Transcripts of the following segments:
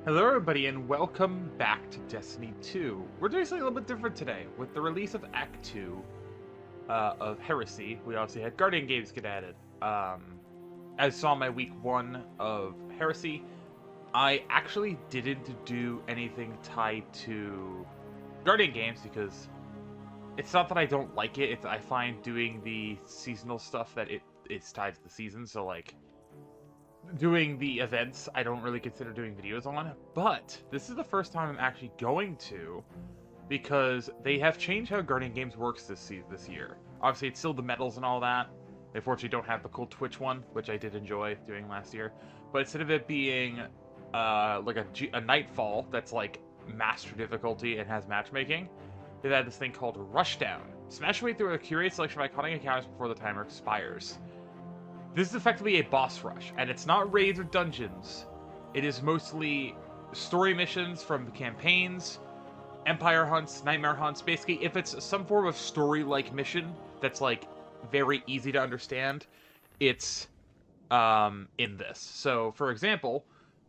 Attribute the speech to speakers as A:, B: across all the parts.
A: Hello everybody and welcome back to Destiny 2. We're doing something a little bit different today. With the release of Act 2 of Heresy, we obviously had Guardian games get added. As saw my week 1 of Heresy, I actually didn't do anything tied to Guardian games because it's not that I don't like it, I find doing the seasonal stuff that it's tied to the season, so like doing the events, I don't really consider doing videos on, but this is the first time I'm actually going to, because they have changed how Guardian Games works this year. Obviously, it's still the medals and all that. They fortunately don't have the cool Twitch one, which I did enjoy doing last year. But instead of it being like a Nightfall that's like master difficulty and has matchmaking, they've had this thing called Rushdown. Smash your way through a curated selection of iconic encounters before the timer expires. This is effectively a boss rush, and it's not raids or dungeons. It is mostly story missions from the campaigns, empire hunts, nightmare hunts. Basically, if it's some form of story-like mission that's like very easy to understand, it's in this. So, for example,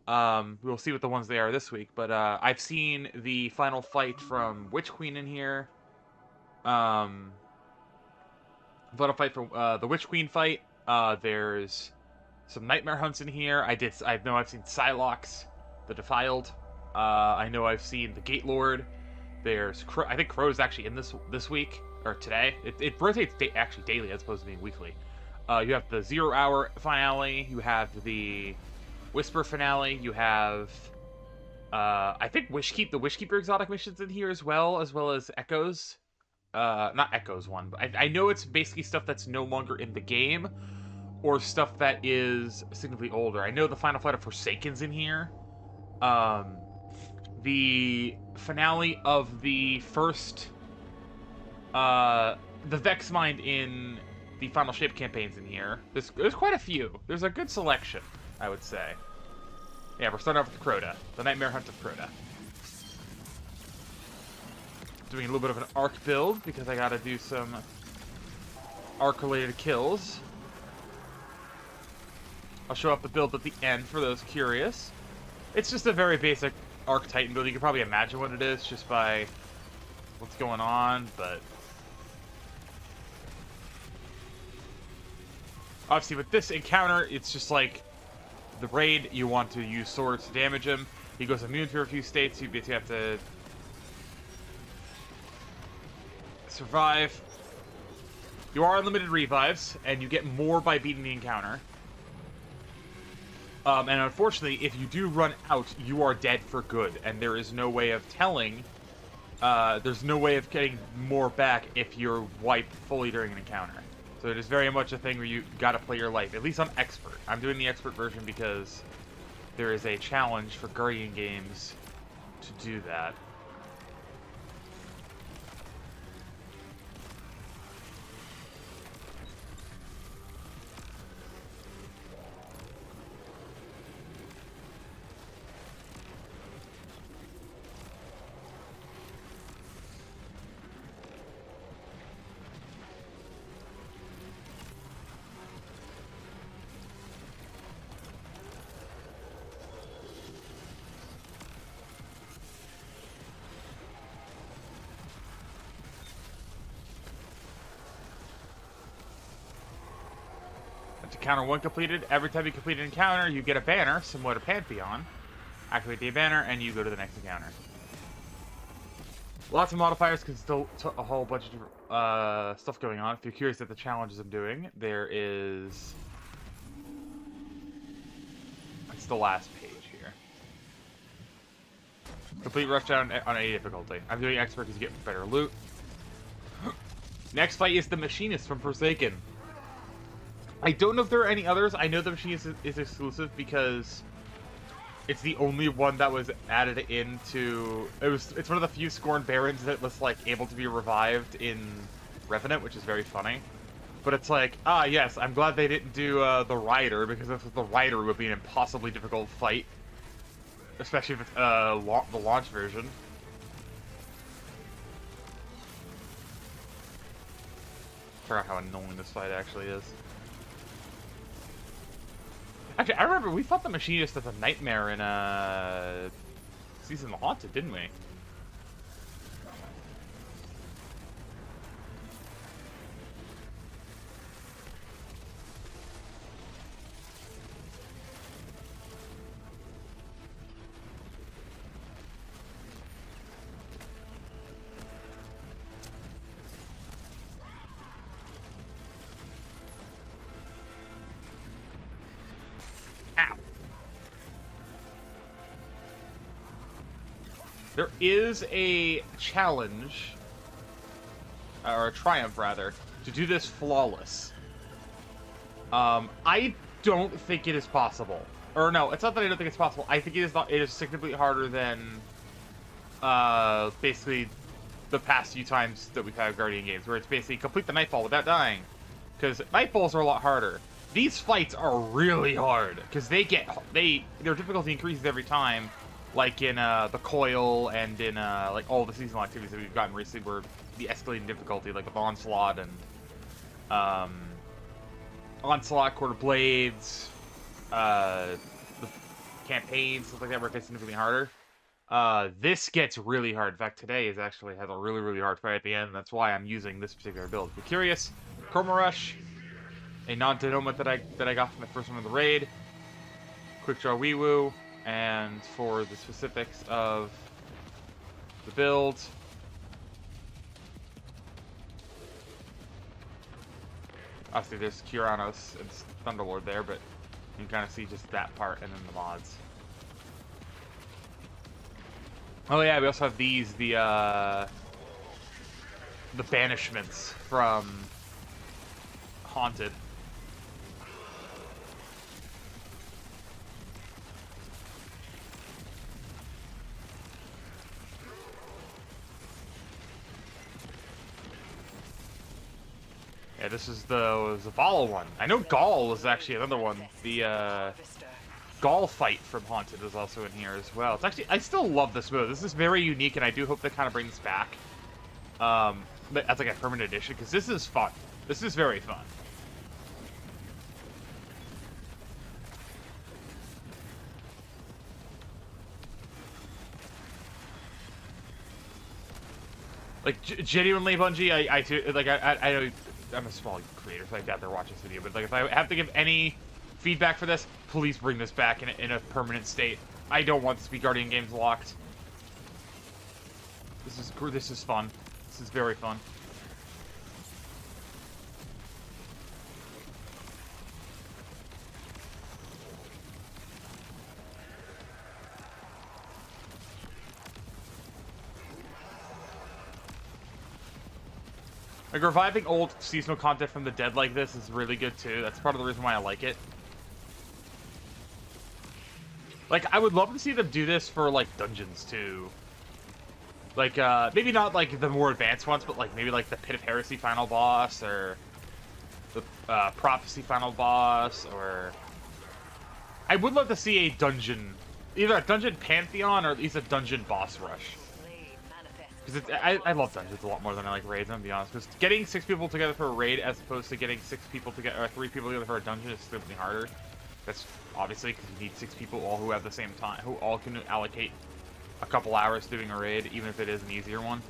A: we'll see what the ones they are this week. But I've seen the final fight from Witch Queen in here. Final fight from the Witch Queen fight. There's some nightmare hunts in here. I know I've seen Psylocke, the Defiled. I know I've seen the Gate Lord. There's I think Crow's actually in this week or today. It rotates actually daily as opposed to being weekly. You have the 0 Hour finale. You have the Whisper finale. You have I think the Wishkeeper exotic missions in here as well as Echoes. Not Echoes one, but I know it's basically stuff that's no longer in the game, or stuff that is significantly older. I know the final fight of Forsaken's in here. The finale of the first, the Vex Mind in the Final Shape campaign's in here. There's quite a few. There's a good selection, I would say. Yeah, we're starting off with Crota, the Nightmare Hunt of Crota. Doing a little bit of an arc build because I gotta do some arc-related kills. I'll show up the build at the end for those curious. It's just a very basic arc Titan build. You can probably imagine what it is just by what's going on, but obviously with this encounter, it's just like the raid. You want to use swords to damage him. He goes immune for a few states. You basically have to survive. You are unlimited revives, and you get more by beating the encounter. And unfortunately, if you do run out, you are dead for good, and there is no way of telling. There's no way of getting more back if you're wiped fully during an encounter. So it is very much a thing where you gotta play your life, at least on Expert. I'm doing the Expert version because there is a challenge for Guardian games to do that. Encounter 1 completed. Every time you complete an encounter, you get a banner, similar to Pantheon. Activate the banner, and you go to the next encounter. Lots of modifiers, because still a whole bunch of stuff going on. If you're curious at the challenges I'm doing, there is... It's the last page here. Complete Rushdown on A difficulty. I'm doing Expert because you get better loot. Next fight is the Machinist from Forsaken. I don't know if there are any others. I know the Machinist is exclusive because it's the only one that was added into... It's one of the few Scorn Barons that was, like, able to be revived in Revenant, which is very funny. But it's like, yes, I'm glad they didn't do the Rider, because if the Rider would be an impossibly difficult fight. Especially if it's the launch version. I forgot how annoying this fight actually is. Actually, I remember we fought the Machinist as a nightmare in Season of the Haunted, didn't we? There is a challenge, or a triumph rather, to do this flawless. I don't think it is possible. Or no, it's not that I don't think it's possible. I think it is not. It is significantly harder than, basically, the past few times that we've had Guardian games, where it's basically complete the Nightfall without dying. Because Nightfalls are a lot harder. These fights are really hard because their difficulty increases every time. Like in the Coil and in like all the seasonal activities that we've gotten recently, where the escalating difficulty, like with Onslaught and Onslaught, Quarter Blades, the campaigns, stuff like that, where it gets significantly harder. This gets really hard. In fact, today has a really, really hard fight at the end. And that's why I'm using this particular build. If you're curious, Chroma Rush, a non-denouement that I got from the first one of the raid, Quick Draw Wee Woo. And for the specifics of the build, obviously there's Kiranos and Thunderlord there, but you can kind of see just that part and then the mods. Oh yeah, we also have these, the banishments from Haunted. Yeah, this is the Zavala one. I know Gaul was actually another one. The Gaul fight from Haunted is also in here as well. It's actually, I still love this move. This is very unique, and I do hope they kind of bring this back as like a permanent edition, because this is fun. This is very fun. Like, genuinely, Bungie, I know I'm a small creator, so I doubt they're watching this video, but like, if I have to give any feedback for this, please bring this back in a permanent state. I don't want this to be Guardian games locked. This is fun. This is very fun. Like, reviving old seasonal content from the dead like this is really good, too. That's part of the reason why I like it. Like, I would love to see them do this for, like, dungeons, too. Like, maybe not, like, the more advanced ones, but, like, maybe, like, the Pit of Heresy final boss, or the Prophecy final boss, or... I would love to see a dungeon, either a dungeon pantheon, or at least a dungeon boss rush. Because I love dungeons a lot more than I like raids, I'm gonna be honest. Because getting 6 people together for a raid as opposed to getting 6 people together, or 3 people together for a dungeon is significantly harder. That's obviously because you need 6 people all who have the same time, who all can allocate a couple hours doing a raid, even if it is an easier one.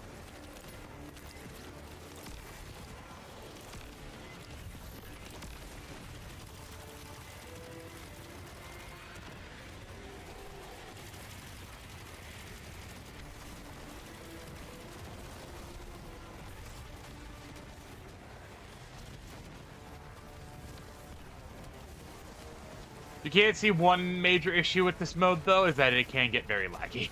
A: You can't see one major issue with this mode, though, is that it can get very laggy.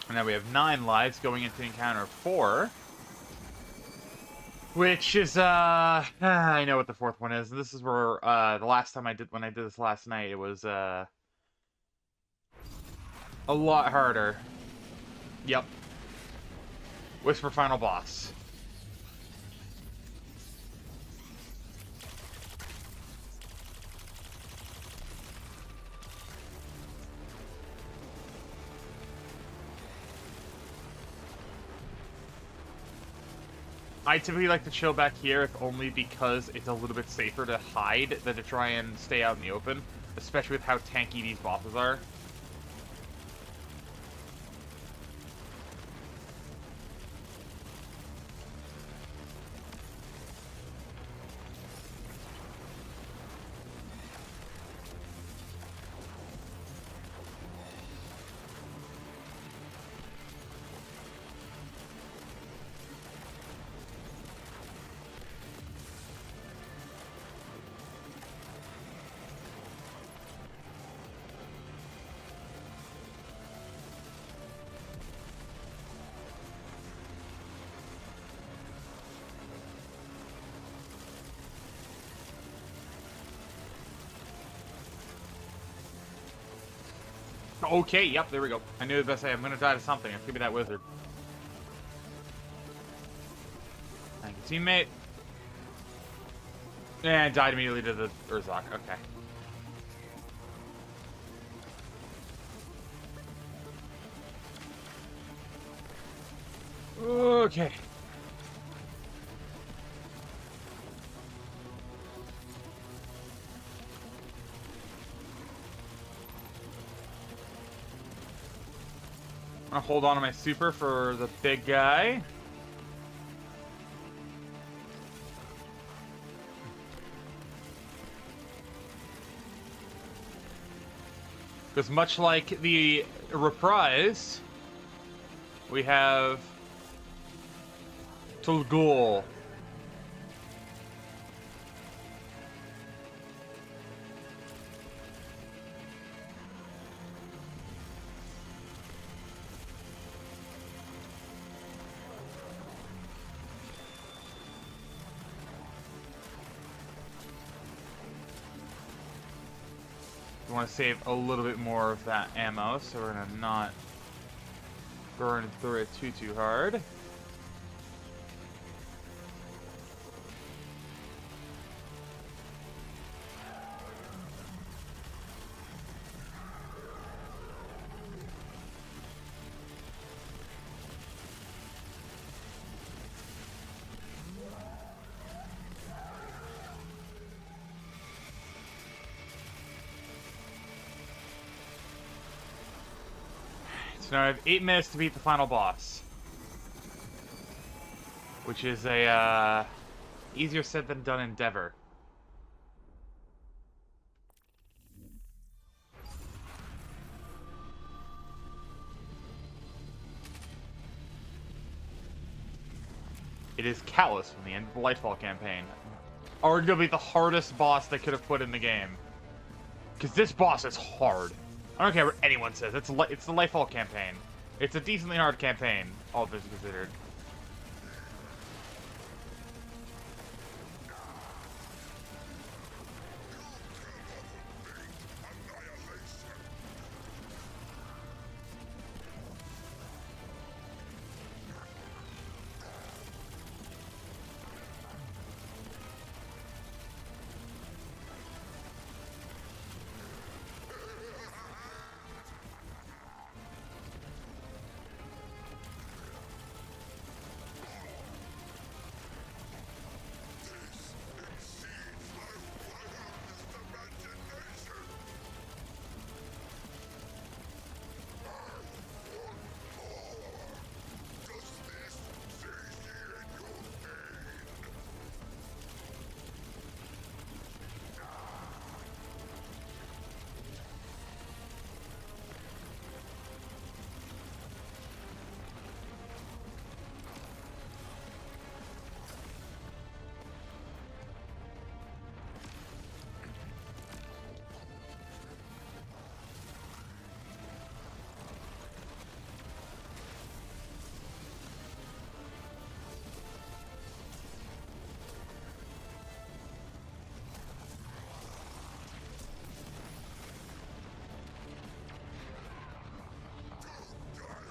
A: And now we have 9 lives going into encounter 4. Which is, I know what the 4th one is. This is where, the last time when I did this last night, it was, a lot harder. Yep. Whisper final boss. I typically like to chill back here, if only because it's a little bit safer to hide than to try and stay out in the open, especially with how tanky these bosses are. Okay, yep, there we go. I knew the best way. I'm gonna die to something. It's gonna be that wizard. Thank you, teammate. And died immediately to the Urzok. Okay. Okay. I'm gonna hold on to my super for the big guy. Because much like the reprise, we have Tulgul. We want to save a little bit more of that ammo, so we're gonna not burn through it too hard. So now I have 8 minutes to beat the final boss, which is a easier said than done endeavor. It is Callus from the end of the Lightfall campaign. Arguably the hardest boss they could have put in the game. Because this boss is hard. I don't care what anyone says. It's the Lightfall campaign. It's a decently hard campaign, all things considered.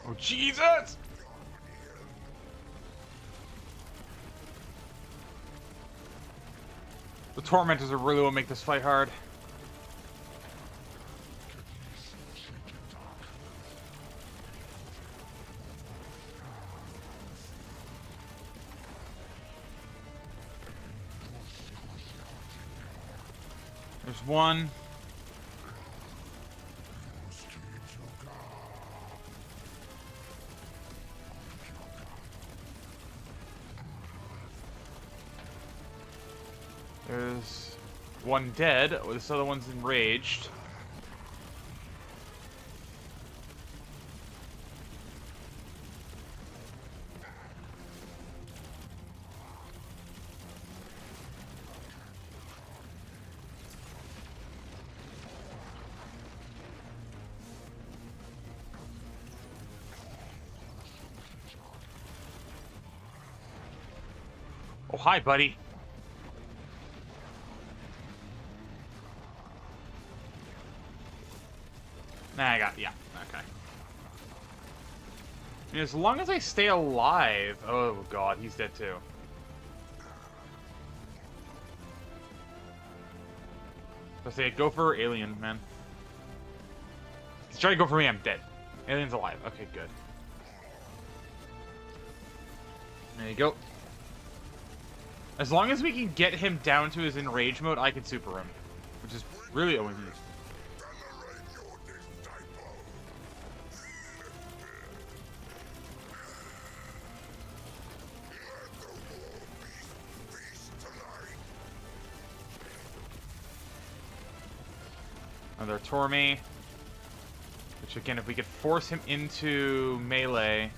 A: Oh, Jesus! The Tormentors are really what make this fight hard. There's one. There's one dead. This other one's enraged. Oh, hi, buddy. Nah, yeah, okay. I mean, as long as I stay alive... Oh, God, he's dead, too. I say, go for Alien, man. He's trying to go for me, I'm dead. Alien's alive. Okay, good. There you go. As long as we can get him down to his enrage mode, I can super him. Which is really OMG. Another Torme. Which again, if we could force him into melee...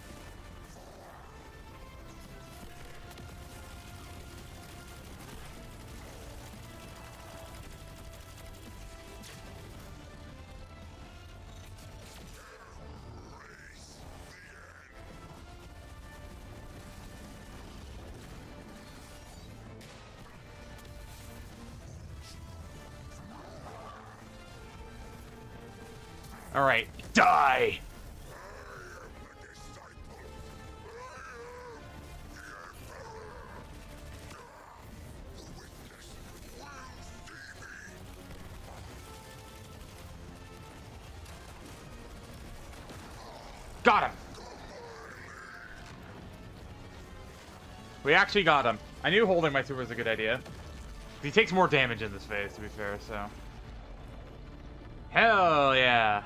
A: Alright, die! Got him! We actually got him. I knew holding my super was a good idea. He takes more damage in this phase, to be fair, so... Hell yeah!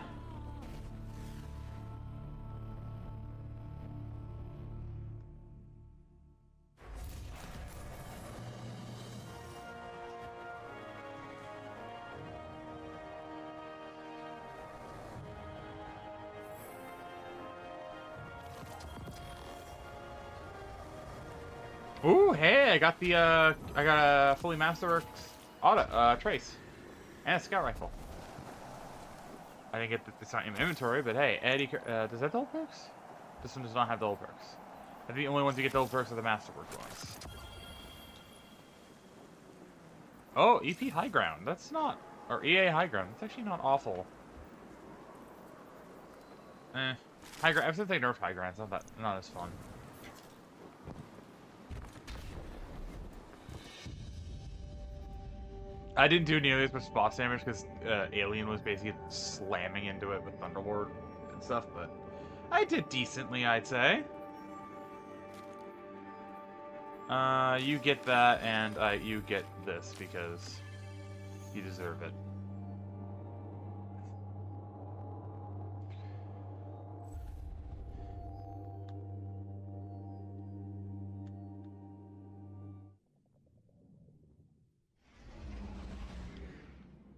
A: Ooh, hey, I got a fully Masterworks auto, trace. And a scout rifle. I didn't get it's not in my inventory, but hey, Eddie, does that double perks? This one does not have double perks. I think the only ones you get double perks are the Masterworks ones. Oh, EP High Ground. That's not, or EA High Ground. That's actually not awful. High Ground. Ever since they nerfed High Ground, it's not as fun. I didn't do nearly as much boss damage because Alien was basically slamming into it with Thunderlord and stuff, but I did decently, I'd say. You get that, and you get this because you deserve it.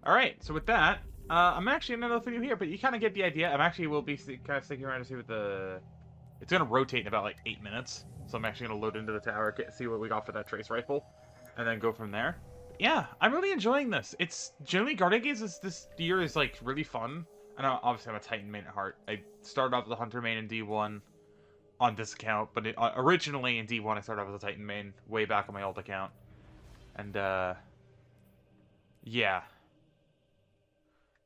A: Alright, so with that, I'm actually in another video here, but you kind of get the idea. Will be kind of sticking around to see what the... It's going to rotate in about, like, 8 minutes. So I'm actually going to load into the tower, see what we got for that trace rifle, and then go from there. Yeah, I'm really enjoying this. It's... Generally, Guardian Games this year is, like, really fun. And obviously I'm a Titan main at heart. I started off with a Hunter main in D1 on this account, but originally in D1 I started off as a Titan main way back on my old account. And, yeah.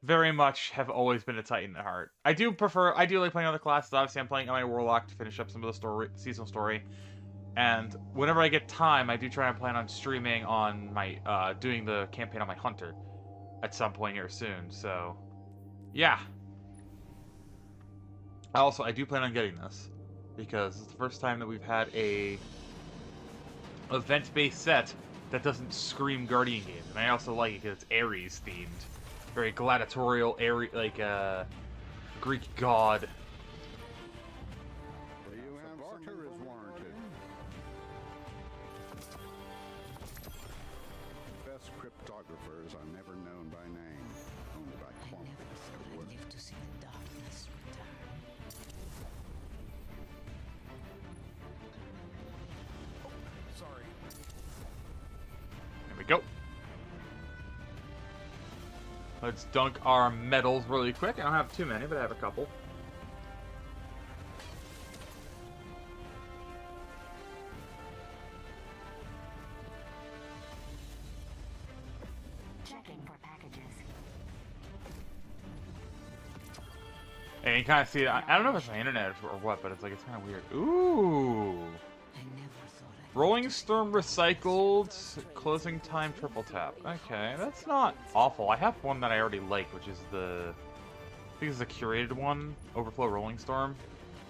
A: Very much have always been a Titan at heart. I do like playing other classes. Obviously, I'm playing on my Warlock to finish up some of the seasonal story. And whenever I get time, I do try and plan on streaming on my, doing the campaign on my Hunter at some point here soon, so, yeah. Also, I do plan on getting this, because it's the first time that we've had a event-based set that doesn't scream Guardian games. And I also like it because it's Ares themed. Very gladiatorial, like Greek god.
B: Water is warranted. Best cryptographers are never known by name, only by
C: I
B: quantity
C: never thought
B: of
C: I'd
B: work.
C: live to see the darkness return.
B: Sorry.
A: There we go. Let's dunk our medals really quick. I don't have too many, but I have a couple.
C: Checking for packages.
A: And you kind of see it. I don't know if it's my internet or what, but it's like it's kind of weird. Ooh.
C: I never thought I'd
A: Rolling Storm recycled, closing time triple tap. Okay, that's not awful. I have one that I already like, which is I think it's a curated one, Overflow Rolling Storm.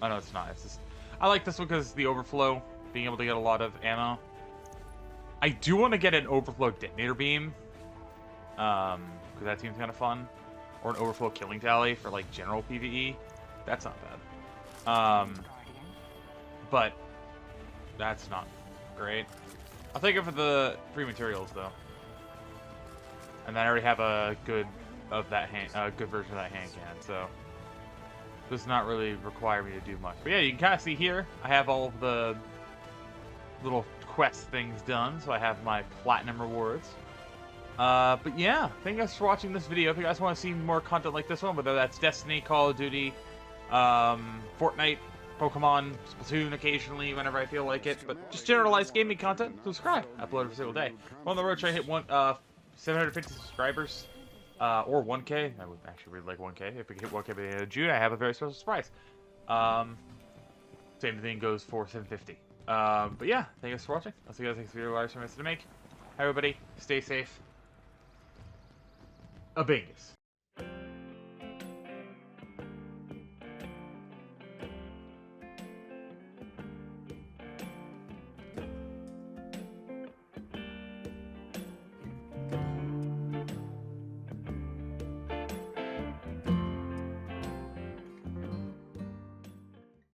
A: Oh no, it's not. It's just I like this one because the Overflow, being able to get a lot of ammo. I do want to get an Overflow Detonator Beam, because that seems kind of fun, or an Overflow Killing Tally for like general PvE. That's not bad.
C: Guardian.
A: But that's not great. I'll take it for the free materials though. And then I already have a good good version of that hand cannon, so does not really require me to do much. But yeah, you can kind of see here, I have all of the little quest things done, so I have my platinum rewards. But yeah, thank you guys for watching this video. If you guys want to see more content like this one, whether that's Destiny, Call of Duty, Fortnite, Pokemon, Splatoon occasionally whenever I feel like it, but just generalized gaming content, subscribe. I upload every single day. I'm on the road trying to hit 750 subscribers, or 1K. I would actually really like 1K. If we hit 1K by the end of June, I have a very special surprise. Same thing goes for 750. But yeah, thank you guys for watching. I'll see you guys next video. Live stream to make. Hi everybody, stay safe. A Bingus.